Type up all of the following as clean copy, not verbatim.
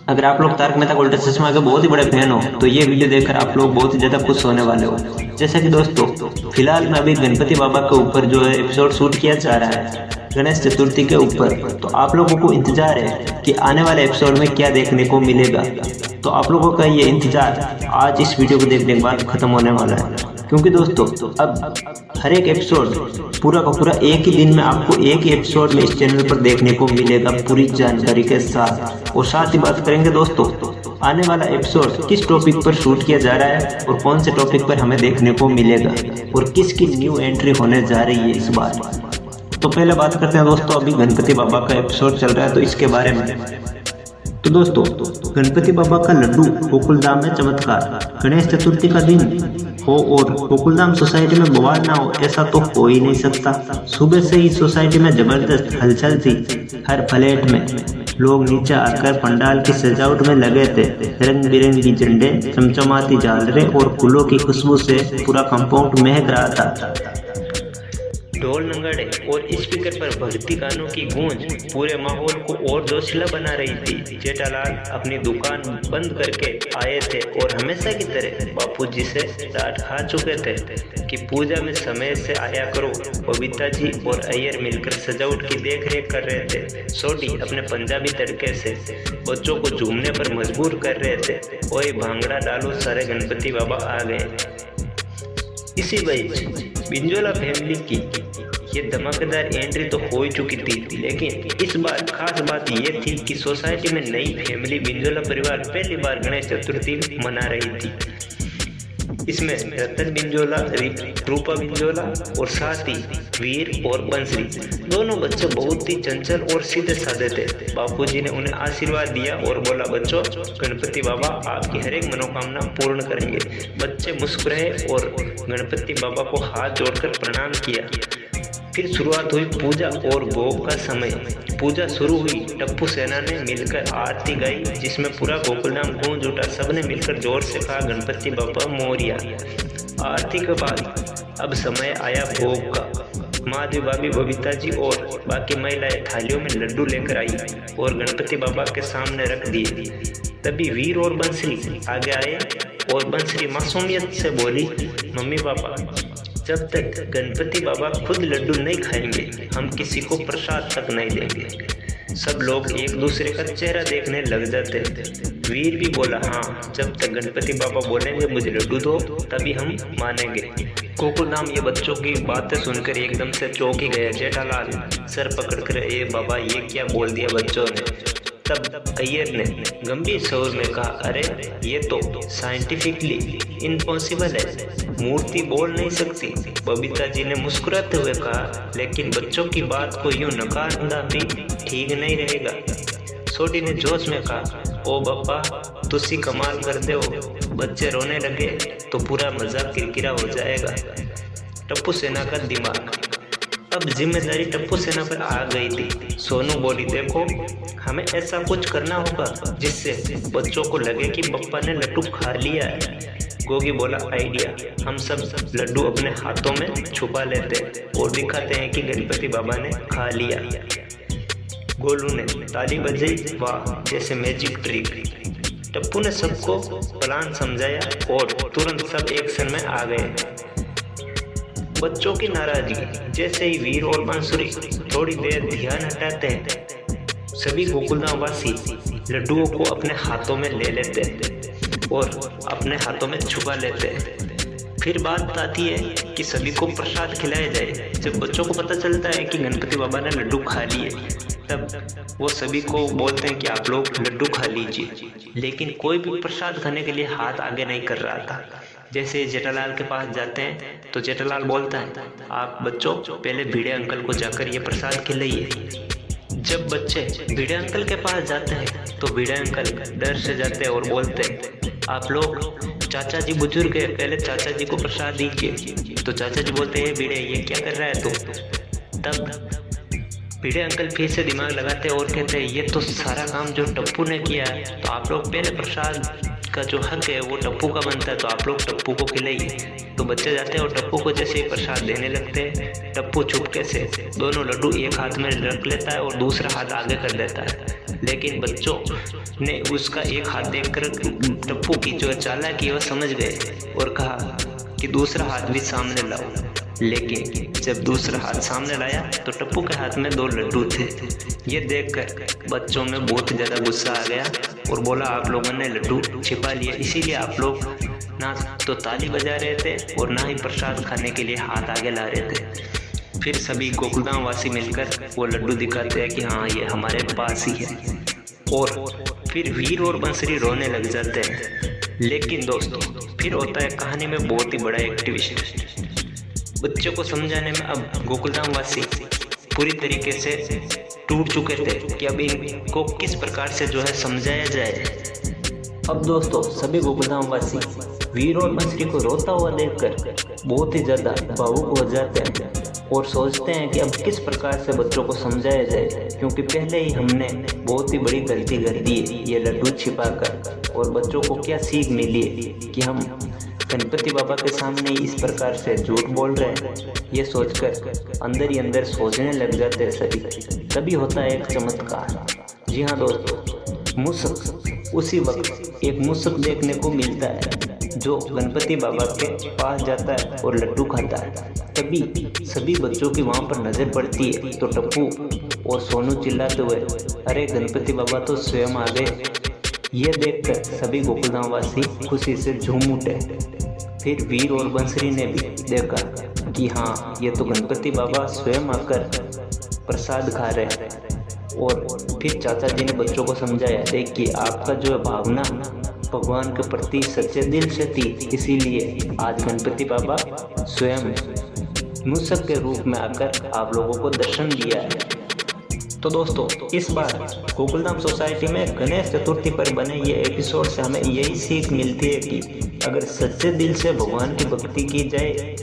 अगर आप लोग तारक मेहता का उल्टा चश्मा के बहुत ही बड़े फैन हो तो ये वीडियो देखकर आप लोग बहुत ही ज़्यादा खुश होने वाले हो। जैसा कि दोस्तों फिलहाल में अभी गणपति बाबा के ऊपर जो है एपिसोड शूट किया जा रहा है गणेश चतुर्थी के ऊपर, तो आप लोगों को इंतजार है कि आने वाले एपिसोड में क्या देखने को मिलेगा। तो आप लोगों का ये इंतजार आज इस वीडियो को देखने के बाद खत्म होने वाला है, क्योंकि दोस्तों अब हर एक एपिसोड पूरा का पूरा एक ही दिन में आपको एक ही एपिसोड में इस चैनल पर देखने को मिलेगा पूरी जानकारी के साथ। और साथ ही बात करेंगे दोस्तों आने वाला एपिसोड किस टॉपिक पर शूट किया जा रहा है और कौन से टॉपिक पर हमें देखने को मिलेगा और किसकी न्यू एंट्री होने जा रही है इस बार। तो पहले बात करते हैं दोस्तों, अभी गणपति बाबा का एपिसोड चल रहा है तो इसके बारे में। तो दोस्तों गणपति बाबा का लड्डू गोकुलधाम में चमत्कार, गणेश चतुर्थी का दिन हो और गोकुलधाम सोसाइटी में बवाल ना हो ऐसा तो हो ही नहीं सकता। सुबह से ही सोसाइटी में जबरदस्त हलचल थी। हर फ्लैट में लोग नीचे आकर पंडाल की सजावट में लगे थे। रंग बिरंगी झंडे, चमचमाती झालरें और फूलों की खुशबू से पूरा कंपाउंड महक रहा था। ढोल नगाड़े और स्पीकर पर भक्ति गानों की गूंज पूरे माहौल को और जोशीला बना रही थी। जेठालाल अपनी दुकान बंद करके आए थे और हमेशा की तरह बापूजी से डांट खा चुके थे कि पूजा में समय से आया करो। बबीता जी और अय्यर मिलकर सजावट की देखरेख कर रहे थे। सोटी अपने पंजाबी तड़के से बच्चों को झूमने पर मजबूर कर रहे थे। ओए भांगड़ा डालो सारे गणपति बाबा आ गए। इसी बीच बिंजोला फैमिली की ये धमाकेदार एंट्री तो हो ही चुकी थी, लेकिन इस बार खास बात ये थी कि सोसाइटी में नई फैमिली बिंजोला परिवार पहली बार गणेश चतुर्थी मना रही थी। इसमें रतन बिंजोला, रूपा बिंजोला और साथ ही वीर और बंसरी दोनों बच्चे बहुत ही चंचल और सीधे साधे थे। बापूजी ने उन्हें आशीर्वाद दिया और बोला, बच्चों गणपति बाबा आपकी हर एक मनोकामना पूर्ण करेंगे। बच्चे मुस्कुराए और गणपति बाबा को हाथ जोड़कर प्रणाम किया। फिर शुरुआत हुई पूजा और भोग का समय। पूजा शुरू हुई, टप्पू सेना ने मिलकर आरती गाई जिसमें पूरा गोकुलधाम गूंज उठा। सबने मिलकर जोर से कहा, गणपति बाबा मोरिया। आरती के बाद अब समय आया भोग का। माधवी भाभी, बबीता जी और बाकी महिलाएं थालियों में लड्डू लेकर आई और गणपति बाबा के सामने रख दिए। तभी वीर और बंसरी आगे आए और बंसरी मासूमियत से बोली, मम्मी पापा जब तक गणपति बाबा खुद लड्डू नहीं खाएंगे हम किसी को प्रसाद तक नहीं देंगे। सब लोग एक दूसरे का चेहरा देखने लग जाते थे। वीर भी बोला, हाँ जब तक गणपति बाबा बोलेंगे मुझे लड्डू दो तभी हम मानेंगे। गोकुलधाम ये बच्चों की बातें सुनकर एकदम से चौंक ही गया। जेठालाल सर पकड़कर, ए बाबा ये क्या बोल दिया बच्चों ने। तब अय्यर ने गंभीर स्वर में कहा, अरे ये तो साइंटिफिकली इम्पॉसिबल है, मूर्ति बोल नहीं सकती। बबीता जी ने मुस्कुराते हुए कहा, लेकिन बच्चों की बात को यूं नकारना भी ठीक नहीं रहेगा। सोटी ने जोश में कहा, ओ बप्पा तुसी कमाल कर दे हो। बच्चे रोने लगे तो पूरा मजाक किरकिरा हो जाएगा। टप्पू सेना का दिमाग, अब जिम्मेदारी टप्पू सेना पर आ गई थी। सोनू बोली, देखो हमें ऐसा कुछ करना होगा जिससे बच्चों को लगे कि बप्पा ने लड्डू खा लिया है। गोगी बोला, आइडिया, हम सब लड्डू अपने हाथों में छुपा लेते और दिखाते हैं कि गणपति बाबा ने खा लिया। गोलू ने ताली बजाई, वाह जैसे मैजिक ट्रिक। टप्पू ने सबको प्लान समझाया और तुरंत सब एक्शन में आ गए। बच्चों की नाराजगी, जैसे ही वीर और बांसुरी थोड़ी देर ध्यान हटाते हैं सभी गोकुलधाम वासी लड्डुओं को अपने हाथों में ले लेते और अपने हाथों में छुपा लेते हैं। फिर बात आती है कि सभी को प्रसाद खिलाया जाए। जब बच्चों को पता चलता है कि गणपति बाबा ने लड्डू खा लिए तब वो सभी को बोलते हैं कि आप लोग लड्डू खा लीजिए, लेकिन कोई भी प्रसाद खाने के लिए हाथ आगे नहीं कर रहा था। जैसे जेठालाल के पास जाते हैं तो जेठालाल बोलता है, आप बच्चों पहले भिड़े अंकल को जाकर ये प्रसाद खिलाइए। जब बच्चे भिड़े अंकल के पास जाते हैं तो भिड़े अंकल डर से जाते हैं और बोलते हैं, आप लोग चाचा जी बुजुर्ग है, पहले चाचा जी को प्रसाद दीजिए। तो चाचा जी बोलते हैं, भिड़े ये क्या कर रहा है तू। तब भिड़े अंकल फिर से दिमाग लगाते हैं और कहते हैं, ये तो सारा काम जो टप्पू ने किया है, तो आप लोग पहले प्रसाद का जो हक है वो टप्पू का बनता है, तो आप लोग टप्पू को खिलाइए। तो बच्चे जाते हैं और टप्पू को जैसे ही प्रसाद देने लगते हैं, टप्पू चुपके से दोनों लड्डू एक हाथ में रख लेता है और दूसरा हाथ आगे कर देता है। लेकिन बच्चों ने उसका एक हाथ देखकर टप्पू की जो चालाकी वह समझ गए और कहा कि दूसरा हाथ भी सामने लाओ। लेकिन जब दूसरा हाथ सामने लाया तो टप्पू के हाथ में 2 लड्डू थे। ये देखकर बच्चों में बहुत ही ज़्यादा गुस्सा आ गया और बोला, आप लोगों ने लड्डू छिपा लिए, इसीलिए आप लोग ना तो ताली बजा रहे थे और ना ही प्रसाद खाने के लिए हाथ आगे ला रहे थे। फिर सभी गोकुलधाम वासी मिलकर वो लड्डू दिखाते हैं कि हाँ ये हमारे पास ही है, और फिर वीर और बंसरी रोने लग जाते हैं। लेकिन दोस्तों फिर होता है कहानी में बहुत ही बड़ा एक ट्विस्ट। बच्चों को समझाने में अब गोकुलधाम वासी पूरी तरीके से टूट चुके थे कि अब इनको किस प्रकार से जो है समझाया जाए। अब दोस्तों सभी गोकुलधाम वासी वीर और बंसरी को रोता हुआ देखकर बहुत ही ज़्यादा भावुक हो जाते हैं और सोचते हैं कि अब किस प्रकार से बच्चों को समझाया जाए, क्योंकि पहले ही हमने बहुत ही बड़ी गलती कर दी है ये लड्डू छिपाकर, और बच्चों को क्या सीख मिली है कि हम गणपति बाबा के सामने इस प्रकार से झूठ बोल रहे हैं। ये सोचकर अंदर ही अंदर सोचने लग जाते हैं सभी। तभी होता है एक चमत्कार। जी हाँ दोस्तों, मूसक। उसी वक्त एक मूसक देखने को मिलता है जो गणपति बाबा के पास जाता है और लड्डू खाता है। तभी सभी बच्चों की वहाँ पर नज़र पड़ती है तो टप्पू और सोनू चिल्लाते हुए, अरे गणपति बाबा तो स्वयं आ गए। ये देखकर सभी गोकुलधाम वासी खुशी से झूम उठे। फिर वीर और बंसरी ने भी देखा कि हाँ ये तो गणपति बाबा स्वयं आकर प्रसाद खा रहे हैं। और फिर चाचा जी ने बच्चों को समझाया, देखिए आपका जो भावना भगवान के प्रति सच्चे दिल से थी, इसीलिए आज गणपति बाबा स्वयं मूसक के रूप में आकर आप लोगों को दर्शन दिया है। तो दोस्तों इस बार गोकुलधाम सोसाइटी में गणेश चतुर्थी पर बने ये एपिसोड से हमें यही सीख मिलती है कि अगर सच्चे दिल से भगवान की भक्ति की जाए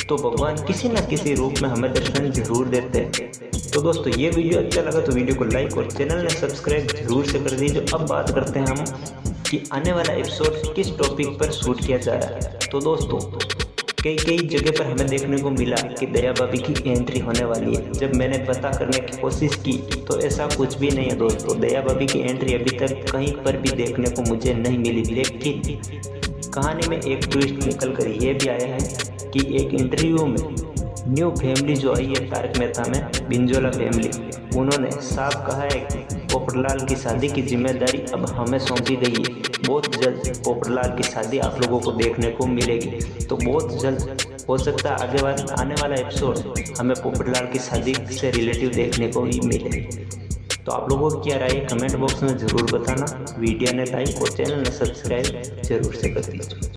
तो भगवान किसी न किसी रूप में हमें दर्शन जरूर देते हैं। तो दोस्तों ये वीडियो अच्छा लगा तो वीडियो को लाइक और चैनल में सब्सक्राइब जरूर से कर दीजिए। अब बात करते हैं हम कि आने वाला एपिसोड किस टॉपिक पर शूट किया जा रहा है। तो दोस्तों कई जगह पर हमें देखने को मिला कि दया भाभी की एंट्री होने वाली है। जब मैंने पता करने की कोशिश की तो ऐसा कुछ भी नहीं है दोस्तों। दया भाभी की एंट्री अभी तक कहीं पर भी देखने को मुझे नहीं मिली। लेकिन कहानी में एक ट्विस्ट निकल कर ये भी आया है कि एक इंटरव्यू में न्यू फैमिली जो आई है तारक मेहता में, बिंजोला फैमिली, उन्होंने साफ कहा है कि पोपटलाल की शादी की जिम्मेदारी अब हमें सौंपी गई है। बहुत जल्द पोपटलाल की शादी आप लोगों को देखने को मिलेगी। तो बहुत जल्द हो सकता है आने वाला एपिसोड हमें पोपटलाल की शादी से रिलेटिव देखने को ही मिले। तो आप लोगों को क्या राय है कमेंट बॉक्स में ज़रूर बताना। वीडियो ने लाइक और चैनल ने सब्सक्राइब जरूर से कर दीजिए।